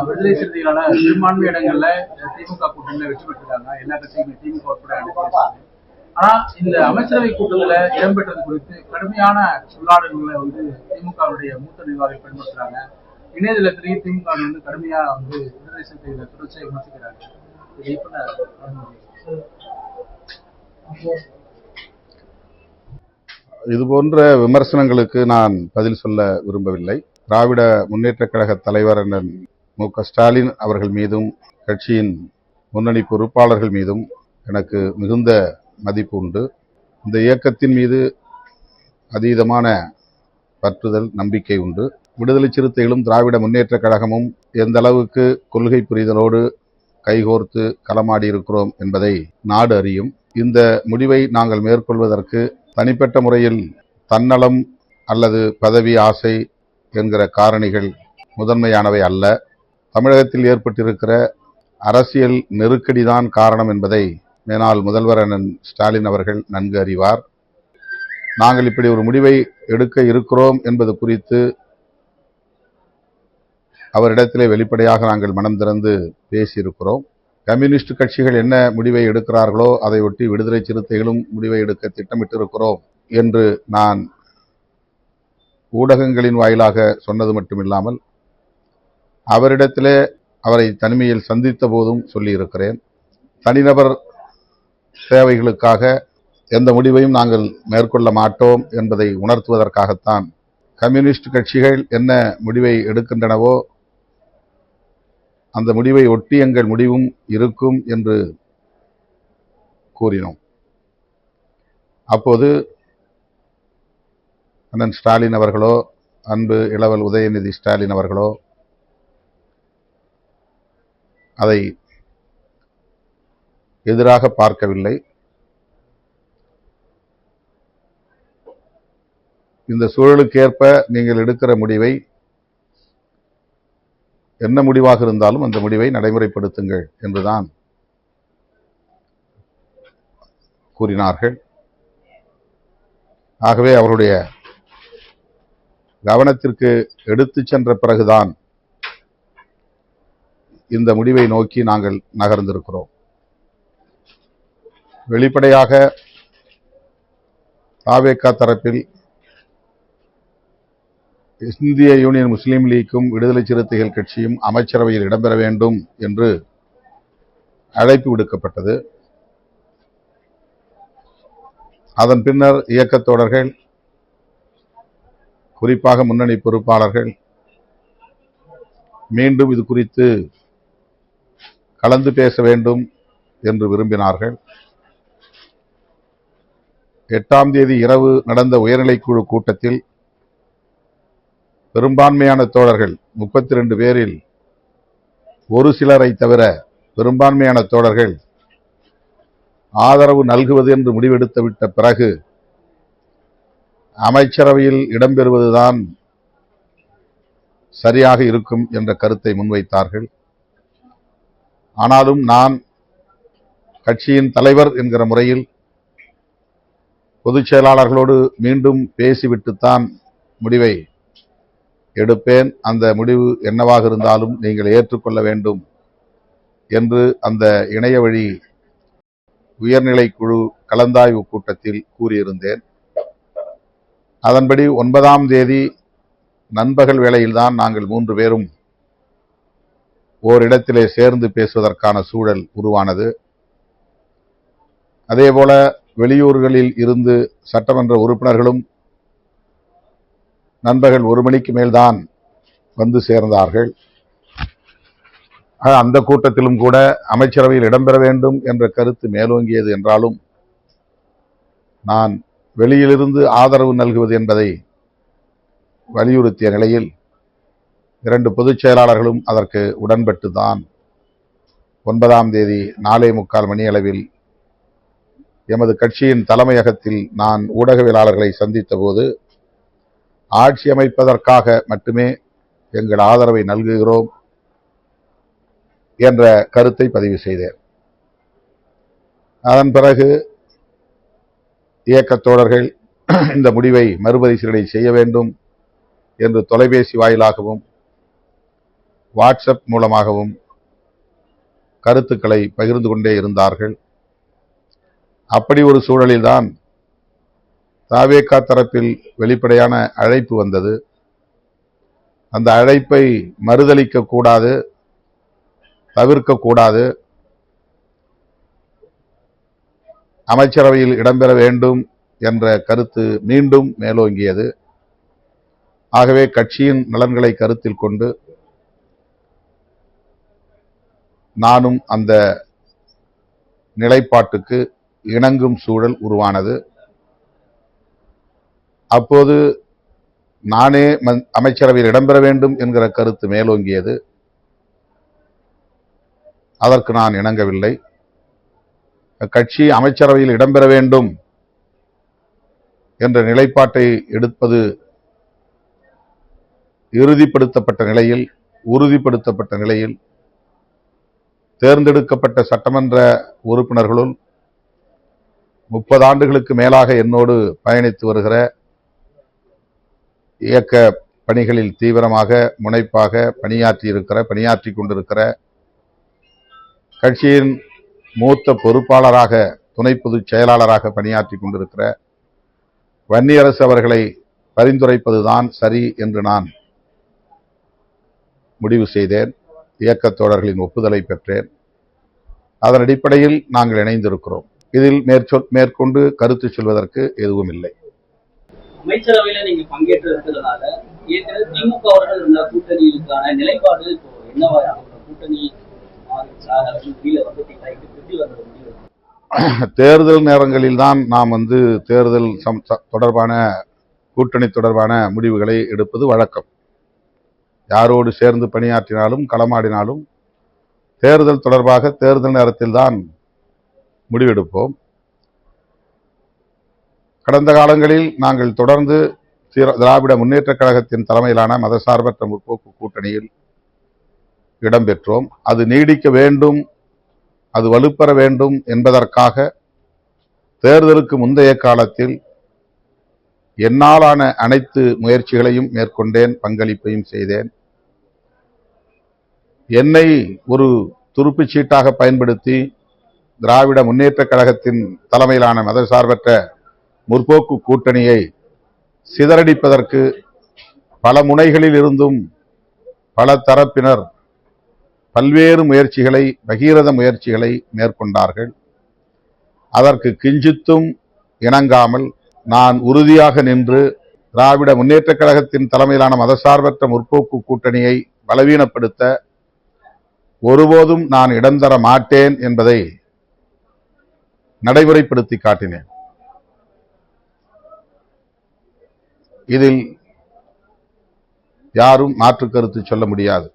விடுதலை சிறுத்தைகளான பெரும்பான்மை இடங்கள்ல திமுக கூட்டணியில வெற்றி பெற்றிருக்காங்க. எல்லா கட்சியுமே திமுக உட்பட. ஆனா இந்த அமைச்சரவை கூட்டத்துல இடம்பெற்றது குறித்து கடுமையான சொல்லாடல்களை திமுகவுடைய மூத்த நிர்வாகிகள் பயன்படுத்துறாங்க. இணையதளத்திலேயே திமுக கடுமையா விடுதலை சிறுத்தைகளை தொடர்ச்சியாக விமர்சிக்கிறாங்க. இதுபோன்ற விமர்சனங்களுக்கு நான் பதில் சொல்ல விரும்பவில்லை. திராவிட முன்னேற்ற கழக தலைவர் மு.க. ஸ்டாலின் அவர்கள் மீதும் கட்சியின் முன்னணி பொறுப்பாளர்கள் மீதும் எனக்கு மிகுந்த மதிப்பு உண்டு. இந்த இயக்கத்தின் மீது அதீதமான பற்றுதல், நம்பிக்கை உண்டு. விடுதலை சிறுத்தைகளும் திராவிட முன்னேற்ற கழகமும் எந்த அளவுக்கு கொள்கை புரிதலோடு கைகோர்த்து களமாடி இருக்கிறோம் என்பதை நாடு அறியும். இந்த முடிவை நாங்கள் மேற்கொள்வதற்கு தனிப்பட்ட முறையில் தன்னலம் அல்லது பதவி ஆசை என்கிற காரணிகள் முதன்மையானவை அல்ல. தமிழகத்தில் ஏற்பட்டிருக்கிற அரசியல் நெருக்கடிதான் காரணம் என்பதை மேனாள் முதல்வர் அண்ணன் ஸ்டாலின் அவர்கள் நன்கு அறிவார். நாங்கள் இப்படி ஒரு முடிவை எடுக்க இருக்கிறோம் என்பது குறித்து அவரிடத்திலே வெளிப்படையாக நாங்கள் மனம் திறந்து பேசியிருக்கிறோம். கம்யூனிஸ்ட் கட்சிகள் என்ன முடிவை எடுக்கிறார்களோ அதை ஒட்டி விடுதலை சிறுத்தைகளும் முடிவை எடுக்க திட்டமிட்டிருக்கிறோம் என்று நான் ஊடகங்களின் வாயிலாக சொன்னது மட்டுமில்லாமல் அவரிடத்திலே அவரை தனிமையில் சந்தித்த போதும் சொல்லியிருக்கிறேன். தனிநபர் தேவைகளுக்காக எந்த முடிவையும் நாங்கள் மேற்கொள்ள மாட்டோம் என்பதை உணர்த்துவதற்காகத்தான் கம்யூனிஸ்ட் கட்சிகள் என்ன முடிவை எடுக்கின்றனவோ அந்த முடிவை ஒட்டி எங்கள் முடிவும் இருக்கும் என்று கூறினோம். அப்போது அண்ணன் ஸ்டாலின் அவர்களோ, அன்பு இளவல் உதயநிதி ஸ்டாலின் அவர்களோ அதை எதிராக பார்க்கவில்லை. இந்த சூழலுக்கேற்ப நீங்கள் எடுக்கிற முடிவை, என்ன முடிவாக இருந்தாலும் அந்த முடிவை நடைமுறைப்படுத்துங்கள் என்றுதான் கூறினார்கள். ஆகவே அவருடைய கவனத்திற்கு எடுத்துச் சென்ற பிறகுதான் இந்த முடிவை நோக்கி நாங்கள் நகர்ந்திருக்கிறோம். வெளிப்படையாக தாவேகா தரப்பில் இந்திய யூனியன் முஸ்லீம் லீக்கும் விடுதலை சிறுத்தைகள் கட்சியும் அமைச்சரவையில் இடம்பெற வேண்டும் என்று அழைப்பு விடுக்கப்பட்டது. அதன் பின்னர் இயக்கத் தோழர்கள், குறிப்பாக முன்னணி பொறுப்பாளர்கள் மீண்டும் இது குறித்து கலந்து பேச வேண்டும் என்று விரும்பினார்கள். 8ஆம் தேதி இரவு நடந்த உயர்நிலைக்குழு கூட்டத்தில் பெரும்பான்மையான தோழர்கள் 32 பேரில் ஒரு சிலரை தவிர பெரும்பான்மையான தோழர்கள் ஆதரவு நல்குவது என்று முடிவெடுத்து விட்ட பிறகு அமைச்சரவையில் இடம்பெறுவதுதான் சரியாக இருக்கும் என்ற கருத்தை முன்வைத்தார்கள். ஆனாலும் நான் கட்சியின் தலைவர் என்கிற முறையில் பொதுச் செயலாளர்களோடு மீண்டும் பேசிவிட்டுத்தான் முடிவை எடுப்பேன். அந்த முடிவு என்னவாக இருந்தாலும் நீங்கள் ஏற்றுக்கொள்ள வேண்டும் என்று அந்த இணைய வழி உயர்நிலை குழு கலந்தாய்வு கூட்டத்தில் கூறியிருந்தேன். அதன்படி 9ஆம் தேதி நண்பகல் வேளையில்தான் நாங்கள் 3 பேரும் ஓரிடத்திலே சேர்ந்து பேசுவதற்கான சூழல் உருவானது. அதேபோல வெளியூர்களில் இருந்து சட்டமன்ற உறுப்பினர்களும் நண்பகல் 1 மணிக்கு மேல்தான் வந்து சேர்ந்தார்கள். அந்த கூட்டத்திலும் கூட அமைச்சரவையில் இடம்பெற வேண்டும் என்ற கருத்து மேலோங்கியது என்றாலும் நான் வெளியிலிருந்து ஆதரவு நல்குவது என்பதை வலியுறுத்திய நிலையில் 2 பொதுச் செயலாளர்களும் அதற்கு உடன்பட்டுதான் 9ஆம் தேதி 4:45 மணி அளவில் எமது கட்சியின் தலைமையகத்தில் நான் ஊடகவியலாளர்களை சந்தித்த போது ஆட்சி அமைப்பதற்காக மட்டுமே எங்கள் ஆதரவை நல்குகிறோம் என்ற கருத்தை பதிவு செய்தேன். அதன் பிறகு இயக்கத் தோழர்கள் இந்த முடிவை மறுபரிசீலனை செய்ய வேண்டும் என்று தொலைபேசி வாயிலாகவும் வாட்ஸ்அப் மூலமாகவும் கருத்துக்களை பகிர்ந்து கொண்டே இருந்தார்கள். அப்படி ஒரு சூழலில்தான் தாவேகா தரப்பில் வெளிப்படையான அழைப்பு வந்தது. அந்த அழைப்பை மறுதலிக்க கூடாது, தவிர்க்க கூடாது, அமைச்சரவையில் இடம்பெற வேண்டும் என்ற கருத்து மீண்டும் மேலோங்கியது. ஆகவே கட்சியின் நலன்களை கருத்தில் கொண்டு நானும் அந்த நிலைப்பாட்டுக்கு இணங்கும் சூழல் உருவானது. அப்போது நானே அமைச்சரவையில் இடம்பெற வேண்டும் என்கிற கருத்து மேலோங்கியது. அதற்கு நான் இணங்கவில்லை. கட்சி அமைச்சரவையில் இடம்பெற வேண்டும் என்ற நிலைப்பாட்டை எடுப்பது உறுதிப்படுத்தப்பட்ட நிலையில் தேர்ந்தெடுக்கப்பட்ட சட்டமன்ற உறுப்பினர்களுள் 30 ஆண்டுகளுக்கு மேலாக என்னோடு பயணித்து வருகிற, இயக்க பணிகளில் தீவிரமாக முனைப்பாக பணியாற்றிக் கொண்டிருக்கிற, கட்சியின் மூத்த பொறுப்பாளராக, துணை பொதுச் செயலாளராக பணியாற்றிக் கொண்டிருக்கிற வன்னியரசு அவர்களை பரிந்துரைப்பதுதான் சரி என்று நான் முடிவு செய்தேன். இயக்கத் தோழர்களின் ஒப்புதலை பெற்றேன். அதன் அடிப்படையில் நாங்கள் இணைந்திருக்கிறோம். இதில் மேற்கொண்டு கருத்து சொல்வதற்கு எதுவும் இல்லை. அமைச்சரவையில நீங்க பங்கேற்றிருக்கிறதுனால ஏற்கனவே திமுக அவர்கள் இருந்த கூட்டணிக்கான நிலைப்பாடு இப்போ என்னவா கூட்டணி தேர்தல் நேரங்களில் தான் நாம் தேர்தல் தொடர்பான கூட்டணி தொடர்பான முடிவுகளை எடுப்பது வழக்கம். யாரோடு சேர்ந்து பணியாற்றினாலும் களமாடினாலும் தேர்தல் தொடர்பாக தேர்தல் நேரத்தில் தான் முடிவெடுப்போம். கடந்த காலங்களில் நாங்கள் தொடர்ந்து திராவிட முன்னேற்றக் கழகத்தின் தலைமையிலான மதசார்பற்ற முற்போக்கு கூட்டணியில் இடம்பெற்றோம். அது நீடிக்க வேண்டும், அது வலுப்பெற வேண்டும் என்பதற்காக தேர்தலுக்கு முந்தைய காலத்தில் என்னாலான அனைத்து முயற்சிகளையும் மேற்கொண்டேன், பங்களிப்பையும் செய்தேன். என்னை ஒரு துருப்புச் சீட்டாக பயன்படுத்தி திராவிட முன்னேற்றக் கழகத்தின் தலைமையிலான மதசார்பற்ற முற்போக்கு கூட்டணியை சிதறடிப்பதற்கு பல முனைகளில் இருந்தும் பல தரப்பினர் பல்வேறு முயற்சிகளை, பகீரத முயற்சிகளை மேற்கொண்டார்கள். அதற்கு கிஞ்சித்தும் இணங்காமல் நான் உறுதியாக நின்று திராவிட முன்னேற்றக் கழகத்தின் தலைமையிலான மதசார்பற்ற முற்போக்கு கூட்டணியை பலவீனப்படுத்த ஒருபோதும் நான் இடம் தர மாட்டேன் என்பதை நடைமுறைப்படுத்தி காட்டினேன். இதில் யாரும் மாற்று கருத்து சொல்ல முடியாது,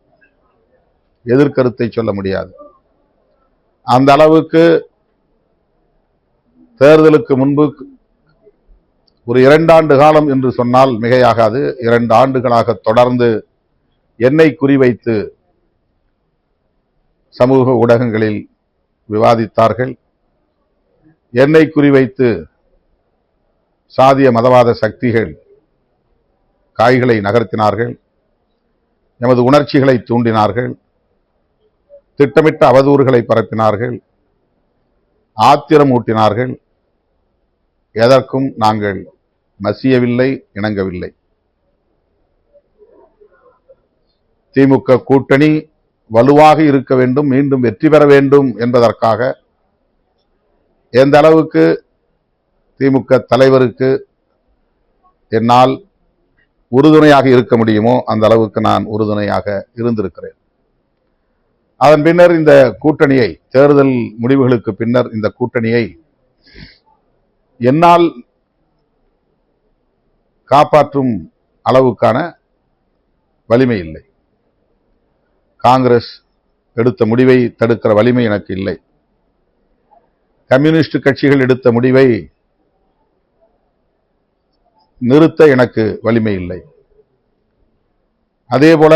எதிர்கருத்தை சொல்ல முடியாது. அந்த அளவுக்கு தேர்தலுக்கு முன்பு ஒரு 2 ஆண்டு காலம் என்று சொன்னால் மிகையாகாது, 2 ஆண்டுகளாக தொடர்ந்து என்னை குறிவைத்து சமூக ஊடகங்களில் விவாதித்தார்கள். என்னை குறிவைத்து சாதிய மதவாத சக்திகள் காய்களை நகர்த்தினார்கள், எமது உணர்ச்சிகளை தூண்டினார்கள், திட்டமிட்ட அவதூறுகளை பரப்பினார்கள், ஆத்திரம் ஊட்டினார்கள். எதற்கும் நாங்கள் மசியவில்லை, இணங்கவில்லை. திமுக கூட்டணி வலுவாக இருக்க வேண்டும், மீண்டும் வெற்றி பெற வேண்டும் என்பதற்காக எந்த அளவுக்கு திமுக தலைவருக்கு என்னால் உறுதுணையாக இருக்க முடியுமோ அந்த அளவுக்கு நான் உறுதுணையாக இருந்திருக்கிறேன். அதன் பின்னர் இந்த கூட்டணியை, தேர்தல் முடிவுகளுக்கு பின்னர் இந்த கூட்டணியை என்னால் காப்பாற்றும் அளவுக்கான வலிமை இல்லை. காங்கிரஸ் எடுத்த முடிவை தடுக்கிற வலிமை எனக்கு இல்லை. கம்யூனிஸ்ட் கட்சிகள் எடுத்த முடிவை நிறுத்த எனக்கு வலிமை இல்லை. அதேபோல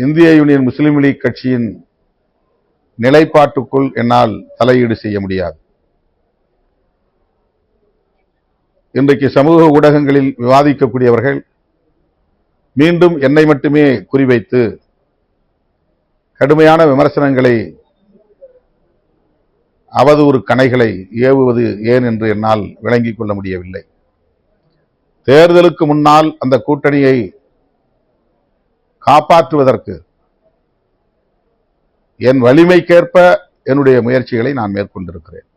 இந்திய யூனியன் முஸ்லீம் லீக் கட்சியின் நிலைப்பாட்டுக்குள் என்னால் தலையீடு செய்ய முடியாது. இன்றைக்கு சமூக ஊடகங்களில் விவாதிக்கக்கூடியவர்கள் மீண்டும் என்னை மட்டுமே குறிவைத்து கடுமையான விமர்சனங்களை, அவதூறு கணைகளை ஏவுவது ஏன் என்று என்னால் விளங்கிக் கொள்ள முடியவில்லை. தேர்தலுக்கு முன்னால் அந்த கூட்டணியை காப்பாற்றுவதற்கு என் வலிமைக்கேற்ப என்னுடைய முயற்சிகளை நான் மேற்கொண்டிருக்கிறேன்.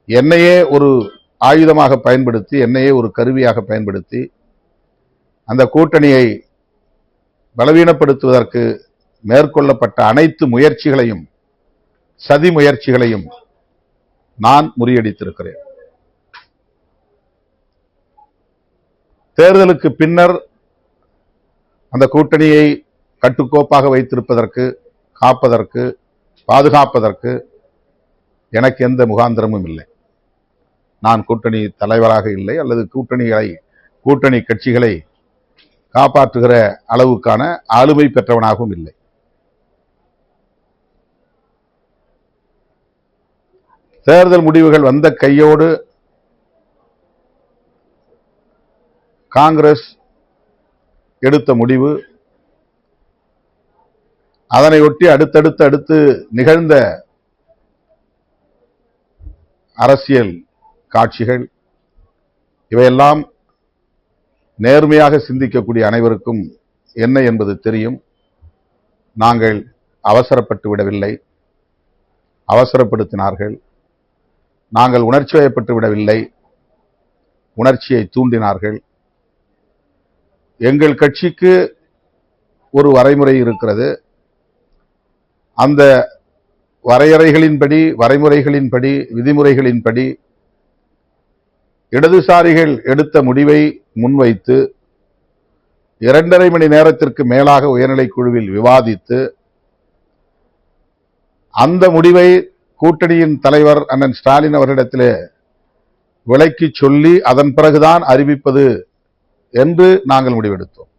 என்னையே ஒரு ஆயுதமாக பயன்படுத்தி, என்னையே ஒரு கருவியாக பயன்படுத்தி அந்த கூட்டணியை பலவீனப்படுத்துவதற்கு மேற்கொள்ளப்பட்ட அனைத்து முயற்சிகளையும், சதி முயற்சிகளையும் நான் முறியடித்திருக்கிறேன். தேர்தலுக்கு பின்னர் அந்த கூட்டணியை கட்டுக்கோப்பாக வைத்திருப்பதற்கு, காப்பதற்கு, பாதுகாப்பதற்கு எனக்கு எந்த முகாந்திரமும் இல்லை. நான் கூட்டணி தலைவராக இல்லை, அல்லது கூட்டணி கட்சிகளை காப்பாற்றுகிற அளவுக்கான ஆளுமை பெற்றவனாகவும் இல்லை. தேர்தல் முடிவுகள் வந்த கையோடு காங்கிரஸ் எடுத்த முடிவு, அதனை ஒட்டி அடுத்து நிகழ்ந்த அரசியல் காட்சிகள், இவையெல்லாம் நேர்மையாக சிந்திக்கக்கூடிய அனைவருக்கும் என்ன என்பது தெரியும். நாங்கள் அவசரப்பட்டு விடவில்லை, அவசரப்படுத்தினார்கள். நாங்கள் உணர்ச்சி வயப்பட்டு விடவில்லை, உணர்ச்சியை தூண்டினார்கள். எங்கள் கட்சிக்கு ஒரு வரைமுறை இருக்கிறது. அந்த வரைமுறைகளின்படி, விதிமுறைகளின்படி இடதுசாரிகள் எடுத்த முடிவை முன்வைத்து 2.5 மணி நேரத்திற்கு மேலாக உயர்நிலைக் குழுவில் விவாதித்து, அந்த முடிவை கூட்டணியின் தலைவர் அண்ணன் ஸ்டாலின் அவர்களிடத்திலே விளக்கி சொல்லி அதன் பிறகுதான் அறிவிப்பது என்று நாங்கள் முடிவெடுத்தோம்.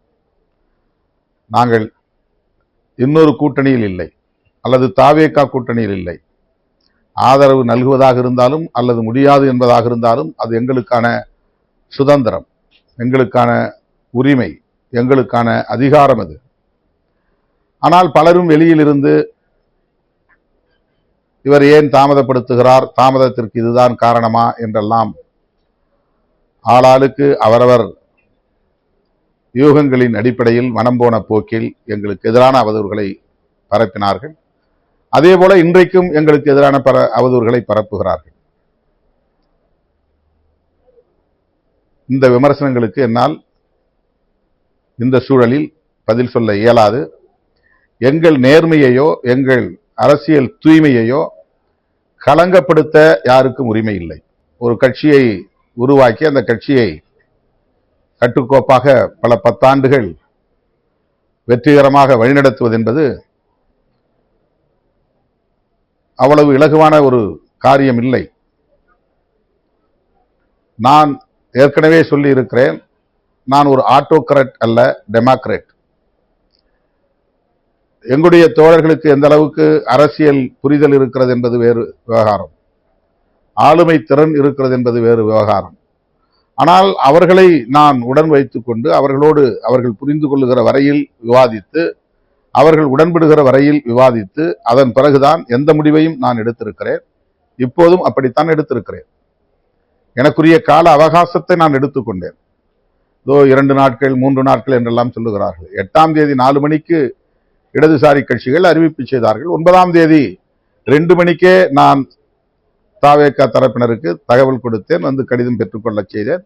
நாங்கள் இன்னொரு கூட்டணியில் இல்லை, அல்லது தாவேகா கூட்டணியில் இல்லை. ஆதரவு நல்குவதாக இருந்தாலும் அல்லது முடியாது என்பதாக இருந்தாலும் அது எங்களுக்கான சுதந்திரம், எங்களுக்கான உரிமை, எங்களுக்கான அதிகாரம் அது. ஆனால் பலரும் வெளியில் இருந்து இவர் ஏன் தாமதப்படுத்துகிறார், தாமதத்திற்கு இதுதான் காரணமா என்றெல்லாம் ஆளாளுக்கு அவரவர் யூகங்களின் அடிப்படையில் மனம் போன போக்கில் எங்களுக்கு எதிரான அவதூறுகளை பரப்பினார்கள். அதேபோல இன்றைக்கும் எங்களுக்கு எதிரான அவதூறுகளை பரப்புகிறார்கள். இந்த விமர்சனங்களுக்கு என்னால் இந்த சூழலில் பதில் சொல்ல இயலாது. எங்கள் நேர்மையையோ எங்கள் அரசியல் தூய்மையையோ களங்கப்படுத்த யாருக்கும் உரிமை இல்லை. ஒரு கட்சியை உருவாக்கி அந்த கட்சியை கட்டுக்கோப்பாக பல 10 ஆண்டுகள் வெற்றிகரமாக வழிநடத்துவது என்பது அவ்வளவு இலகுவான ஒரு காரியம் இல்லை. நான் ஏற்கனவே சொல்லி இருக்கிறேன், நான் ஒரு ஆட்டோகிராட் அல்ல, டெமோக்ராட். எங்களுடைய தோழர்களுக்கு எந்த அளவுக்கு அரசியல் புரிதல் இருக்கிறது என்பது வேறு விவகாரம், ஆளுமை திறன் இருக்கிறது என்பது வேறு விவகாரம். ஆனால் அவர்களை நான் உடன் வைத்துக் கொண்டு அவர்களோடு அவர்கள் புரிந்து கொள்ளுகிற வரையில் விவாதித்து, அவர்கள் உடன்படுகிற வரையில் விவாதித்து, அதன் பிறகுதான் எந்த முடிவையும் நான் எடுத்திருக்கிறேன். இப்போதும் அப்படித்தான் எடுத்திருக்கிறேன். எனக்குரிய கால அவகாசத்தை நான் எடுத்துக்கொண்டேன். 2 நாட்கள் 3 நாட்கள் என்றெல்லாம் சொல்லுகிறார்கள். 8ஆம் தேதி 4 மணிக்கு இடதுசாரி கட்சிகள் அறிவிப்பு செய்தார்கள். 9ஆம் தேதி 2 மணிக்கே நான் தாவேகா தரப்பினருக்கு தகவல் கொடுத்தேன், வந்து கடிதம் பெற்றுக்கொள்ள செய்தேன்.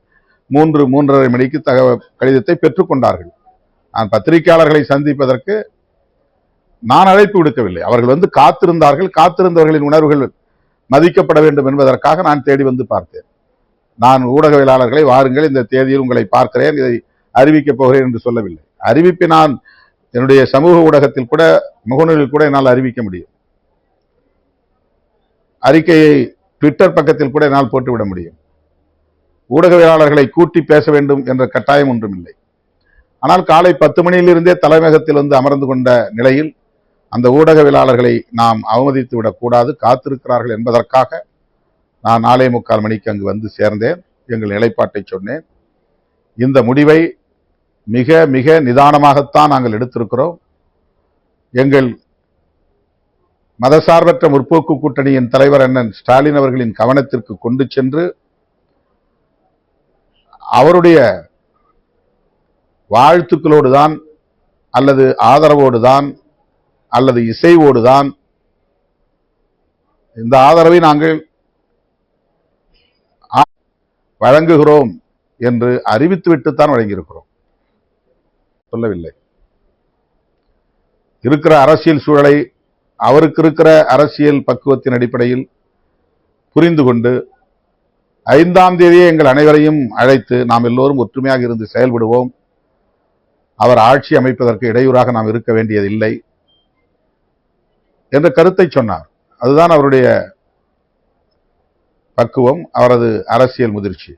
3:30 மணிக்கு கடிதத்தை பெற்றுக்கொண்டார்கள். நான் பத்திரிகையாளர்களை சந்திப்பதற்கு நான் அழைப்பு விடுக்கவில்லை, அவர்கள் வந்து காத்திருந்தார்கள். காத்திருந்தவர்களின் உணர்வுகள் மதிக்கப்பட வேண்டும் என்பதற்காக நான் தேடி வந்து பார்த்தேன். நான் ஊடகவியலாளர்களை வாருங்கள், இந்த தேதியில் உங்களை பார்க்கிறேன், இதை அறிவிக்கப் போகிறேன் என்று சொல்லவில்லை. அறிவிப்பை நான் என்னுடைய சமூக ஊடகத்தில் கூட, முகநூலில் கூட என்னால் அறிவிக்க முடியும். அறிக்கையை ட்விட்டர் பக்கத்தில் கூட என்னால் போட்டுவிட முடியும். ஊடகவியலாளர்களை கூட்டி பேச வேண்டும் என்ற கட்டாயம் ஒன்றும் இல்லை. ஆனால் காலை 10 மணியிலிருந்தே தலைமையகத்தில் வந்து அமர்ந்து கொண்ட நிலையில் அந்த ஊடகவியலாளர்களை நாம் அவமதித்து விடக்கூடாது, காத்திருக்கிறார்கள் என்பதற்காக நான் 4:45 மணிக்கு அங்கு வந்து சேர்ந்தேன். எங்கள் நிலைப்பாட்டை சொன்னேன். இந்த முடிவை மிக மிக நிதானமாகத்தான் நாங்கள் எடுத்திருக்கிறோம். எங்கள் மதசார்பற்ற முற்போக்கு கூட்டணியின் தலைவர் அண்ணன் ஸ்டாலின் அவர்களின் கவனத்திற்கு கொண்டு சென்று அவருடைய வாழ்த்துக்களோடுதான் அல்லது ஆதரவோடுதான் அல்லது இசைவோடுதான் இந்த ஆதரவை நாங்கள் வழங்குகிறோம் என்று அறிவித்துவிட்டுத்தான் வழங்கியிருக்கிறோம், சொல்லவில்லை. இருக்கிற அரசியல் சூழலை அவருக்கு இருக்கிற அரசியல் பக்குவத்தின் அடிப்படையில் புரிந்து கொண்டு 5ஆம் தேதியே எங்கள் அனைவரையும் அழைத்து நாம் எல்லோரும் ஒற்றுமையாக இருந்து செயல்படுவோம், அவர் ஆட்சி அமைப்பதற்கு இடையூறாக நாம் இருக்க வேண்டியதில்லை என்ற கருத்தை சொன்னார். அதுதான் அவருடைய பக்குவம், அவரது அரசியல் முதிர்ச்சி.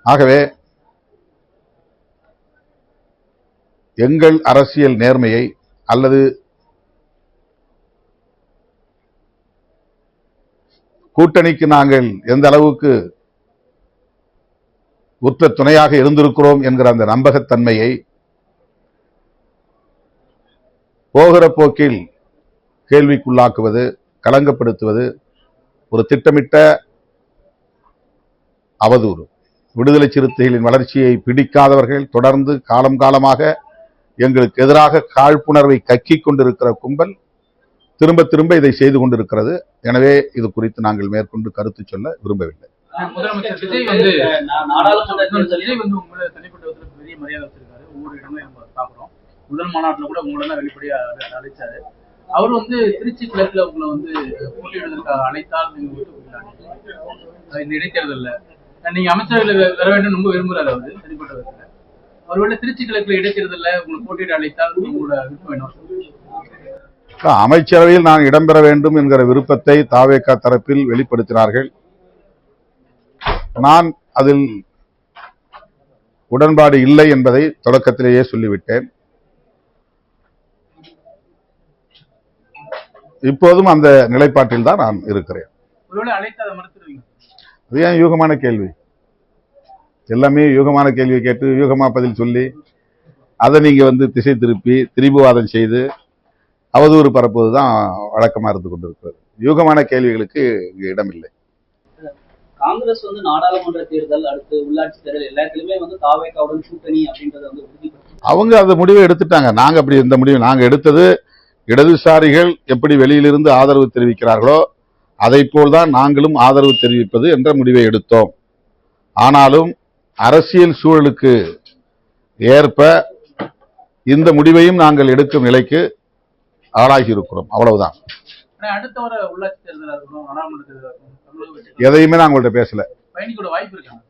ஆகவே எங்கள் அரசியல் நேர்மையை அல்லது கூட்டணிக்கு நாங்கள் எந்த அளவுக்கு உற்ற துணையாக இருந்திருக்கிறோம் என்கிற அந்த நம்பகத்தன்மையை போகிற போக்கில் கேள்விக்குள்ளாக்குவது, களங்கப்படுத்துவது ஒரு திட்டமிட்ட அவதூறு. விடுதலை சிறுத்தைகளின் வளர்ச்சியை பிடிக்காதவர்கள் தொடர்ந்து காலம் காலமாக எங்களுக்கு எதிராக காழ்ப்புணர்வை கக்கிக் கொண்டிருக்கிற கும்பல் திரும்ப திரும்ப இதை செய்து கொண்டிருக்கிறது. எனவே இது குறித்து நாங்கள் மேற்கொண்டு கருத்து சொல்ல விரும்பவில்லை. முதலமைச்சர் விஜய் வந்து உங்களை தனிப்பட்ட விதத்தில் பெரிய மரியாதை வச்சிருக்காரு. ஒவ்வொரு இடமே நம்ம பாக்குறோம். முதல் மாநாட்டில் கூட உங்களை தான் வெளிப்படையா அழைச்சாரு. அவர் வந்து திருச்சி கிழக்குல உங்களை வந்து போட்டியிடுவதற்காக அழைத்தால் நீங்க ஒத்துக்கொள்ளலாம். இந்த இடைத்தேர்தல்ல நீங்க அமைச்சர்கள் வர வேண்டும் ரொம்ப விரும்புறாரு அவரு தனிப்பட்ட விதத்துல. ஒருவேளை திருச்சி கிழக்குல இடைத்தேர்தல்ல உங்களை போட்டியிட அழைத்தால் உங்களோட விருப்பம் என்ன? அமைச்சரவையில் நான் இடம்பெற வேண்டும் என்கிற விருப்பத்தை தாவேகா தரப்பில் வெளிப்படுத்தினார்கள். நான் அதில் உடன்பாடு இல்லை என்பதை தொடக்கத்திலேயே சொல்லிவிட்டேன். இப்போதும் அந்த நிலைப்பாட்டில் தான் நான் இருக்கிறேன். அது ஏன் யூகமான கேள்வி? எல்லாமே யூகமான கேள்வியை கேட்டு யூகமா பதில் சொல்லி அதை நீங்க வந்து திசை திருப்பி திரிபுவாதம் செய்து அவதூறு பரப்புவதுதான் வழக்கமா இருந்து கொண்டிருக்கிறது. யூகமான கேள்விகளுக்கு இங்கு இடமில்லை. காங்கிரஸ் வந்து நாடாளுமன்ற தேர்தல், அடுத்து உள்ளாட்சி தேர்தல் எல்லாத்துலயுமே வந்து தாவேகாவுடன் கூட்டணி அப்படின்றத வந்து உறுதிப்படுத்தி அவங்க அந்த முடிவை எடுத்துட்டாங்க. நாங்க அப்படி இந்த முடிவு நாங்க எடுத்தது, இடதுசாரிகள் எப்படி வெளியிலிருந்து ஆதரவு தெரிவிக்கிறார்களோ அதை போல்தான் நாங்களும் ஆதரவு தெரிவிப்பது என்ற முடிவை எடுத்தோம். ஆனாலும் அரசியல் சூழலுக்கு ஏற்ப இந்த முடிவையும் நாங்கள் எடுக்கும் நிலைக்கு ஆளாகி இருக்கிறோம். அவ்வளவுதான். அடுத்த வர உள்ளாட்சி தேர்தல் எதையுமே நான் உங்கள்கிட்ட பேசல. வாய்ப்பு இருக்காங்க.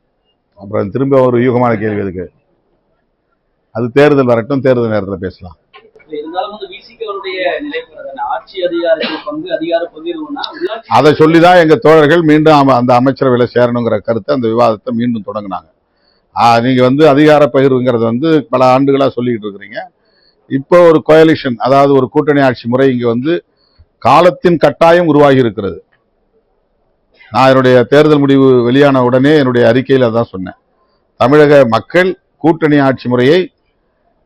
அப்புறம் திரும்ப ஒரு யூகமான கேள்வி எதுக்கு? அது தேர்தல் வரட்டும், தேர்தல் நேரத்தில் பேசலாம். அதை சொல்லிதான் எங்க தோழர்கள் மீண்டும் அந்த அமைச்சரவையில சேரணுங்கிற கருத்தை, அந்த விவாதத்தை மீண்டும் தொடங்கினாங்க. நீங்க வந்து அதிகார பகிர்வுங்கிறது வந்து பல ஆண்டுகளா சொல்லிட்டு இருக்கிறீங்க. இப்போ ஒரு கோயலிஷன், அதாவது ஒரு கூட்டணி ஆட்சி முறை இங்க வந்து காலத்தின் கட்டாயம் உருவாகி இருக்கிறது. நான் என்னுடைய தேர்தல் முடிவு வெளியான உடனே என்னுடைய அறிக்கையில் அதான் சொன்னேன். தமிழக மக்கள் கூட்டணி ஆட்சி முறையை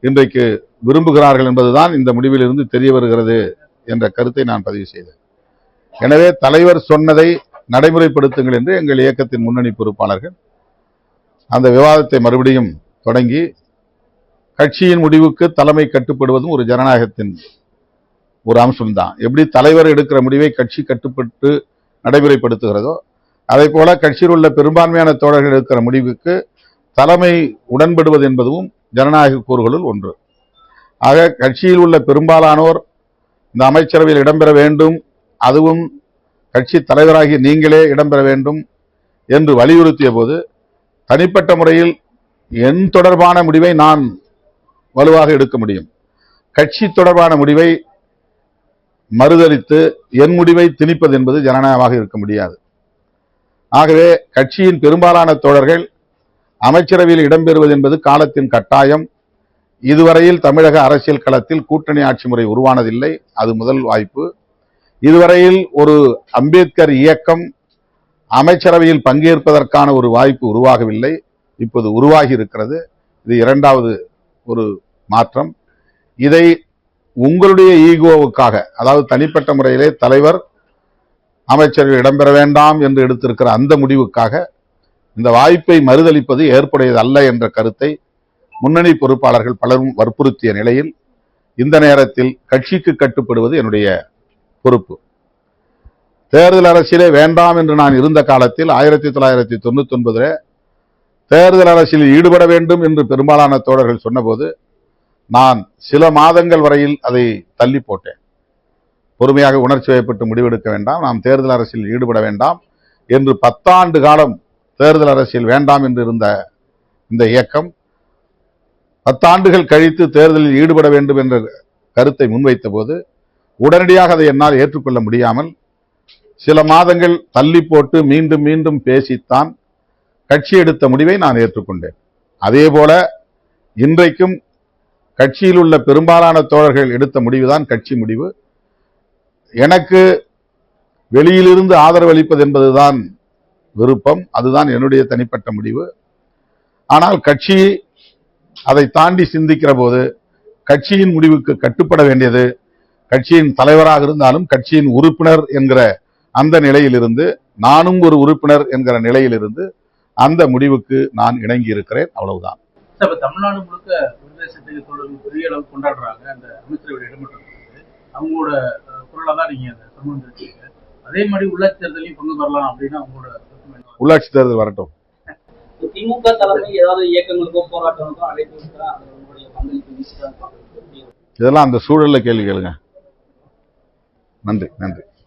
இன்றைக்கு விரும்புகிறார்கள் என்பதுதான் இந்த முடிவிலிருந்து தெரிய வருகிறது என்ற கருத்தை நான் பதிவு செய்தேன். எனவே தலைவர் சொன்னதை நடைமுறைப்படுத்துங்கள் என்று எங்கள் இயக்கத்தின் முன்னணி பொறுப்பாளர்கள் அந்த விவாதத்தை மறுபடியும் தொடங்கி, கட்சியின் முடிவுக்கு தலைமை கட்டுப்படுவதும் ஒரு ஜனநாயகத்தின் ஒரு அம்சம்தான். எப்படி தலைவர் எடுக்கிற முடிவை கட்சி கட்டுப்பட்டு நடைமுறைப்படுத்துகிறதோ அதே போல கட்சியில் உள்ள பெரும்பான்மையான தோழர்கள் எடுக்கிற முடிவுக்கு தலைமை உடன்படுவது என்பதும் ஜனநாயக கூறுகளுள் ஒன்று. ஆக கட்சியில் உள்ள பெரும்பாலானோர் இந்த அமைச்சரவையில் இடம்பெற வேண்டும், அதுவும் கட்சி தலைவராகிய நீங்களே இடம்பெற வேண்டும் என்று வலியுறுத்திய போது, தனிப்பட்ட முறையில் என் தொடர்பான முடிவை நான் வலுவாக எடுக்க முடியும். கட்சி தொடர்பான முடிவை மறுதலித்து என் முடிவை திணிப்பது என்பது ஜனநாயகமாக இருக்க முடியாது. ஆகவே கட்சியின் பெரும்பாலான தோழர்கள் அமைச்சரவையில் இடம்பெறுவது என்பது காலத்தின் கட்டாயம். இதுவரையில் தமிழக அரசியல் களத்தில் கூட்டணி ஆட்சி முறை உருவானதில்லை. அது முதல் வாய்ப்பு. இதுவரையில் ஒரு அம்பேத்கர் இயக்கம் அமைச்சரவையில் பங்கேற்பதற்கான ஒரு வாய்ப்பு உருவாகவில்லை. இப்போது உருவாகி இருக்கிறது. இது இரண்டாவது ஒரு மாற்றம். இதை உங்களுடைய ஈகோவுக்காக, அதாவது தனிப்பட்ட முறையிலே தலைவர் அமைச்சர்கள் இடம்பெற வேண்டாம் என்று எடுத்திருக்கிற அந்த முடிவுக்காக இந்த வாய்ப்பை மறுதளிப்பது ஏற்புடையது அல்ல என்ற கருத்தை முன்னணி பொறுப்பாளர்கள் பலரும் வற்புறுத்திய நிலையில் இந்த நேரத்தில் கட்சிக்கு கட்டுப்படுவது என்னுடைய பொறுப்பு. தேர்தல் அரசியலே வேண்டாம் என்று நான் இருந்த காலத்தில் 1999 தேர்தல் அரசியலில் ஈடுபட வேண்டும் என்று பெரும்பாலான தோழர்கள் சொன்னபோது நான் சில மாதங்கள் வரையில் அதை தள்ளி போட்டேன். பொறுமையாக உணர்ச்சி வயப்பட்டு முடிவெடுக்க வேண்டாம், நாம் தேர்தல் அரசியலில் ஈடுபட வேண்டாம் என்று 10 ஆண்டு காலம் தேர்தல் அரசியல் வேண்டாம் என்று இருந்த இந்த இயக்கம் 10 ஆண்டுகள் கழித்து தேர்தலில் ஈடுபட வேண்டும் என்ற கருத்தை முன்வைத்த போது உடனடியாக அதை என்னால் ஏற்றுக்கொள்ள முடியாமல் சில மாதங்கள் தள்ளி போட்டு மீண்டும் மீண்டும் பேசித்தான் கட்சி எடுத்த முடிவை நான் ஏற்றுக்கொண்டேன். அதேபோல இன்றைக்கும் கட்சியில் உள்ள பெரும்பாலான தோழர்கள் எடுத்த முடிவுதான் கட்சி முடிவு. எனக்கு வெளியிலிருந்து ஆதரவு அளிப்பது என்பதுதான் விருப்பம், அதுதான் என்னுடைய தனிப்பட்ட முடிவு. ஆனால் கட்சி அதை தாண்டி சிந்திக்கிற போது கட்சியின் முடிவுக்கு கட்டுப்பட வேண்டியது கட்சியின் தலைவராக இருந்தாலும் கட்சியின் உறுப்பினர் என்கிற அந்த நிலையிலிருந்து, நானும் ஒரு உறுப்பினர் என்கிற நிலையிலிருந்து அந்த முடிவுக்கு நான் இணங்கி இருக்கிறேன், அவ்வளவுதான். இப்ப தமிழ்நாடு முழுக்க விடுதலை சிறுத்தைகள் தோழர்கள் பெரிய அளவு கொண்டாடுறாங்க. அந்த அமைச்சரவை இடம்பெற்றிருக்கு, அவங்களோட குரலா தான் நீங்க அந்த சமூகம் தெரிவிச்சீங்க. அதே மாதிரி உள்ளாட்சி தேர்தலையும் பங்கு பெறலாம் அப்படின்னு அவங்களோட உள்ளாட்சி தேர்தல் வரட்டும். திமுக தலைமை ஏதாவது இயக்கங்களுக்கோ போராட்டங்களுக்கோ அழைப்பு இருக்கிறார், உங்களுடைய பங்களிப்பு இதெல்லாம் அந்த சூழல்ல கேள்வி கேளுங்க. நன்றி.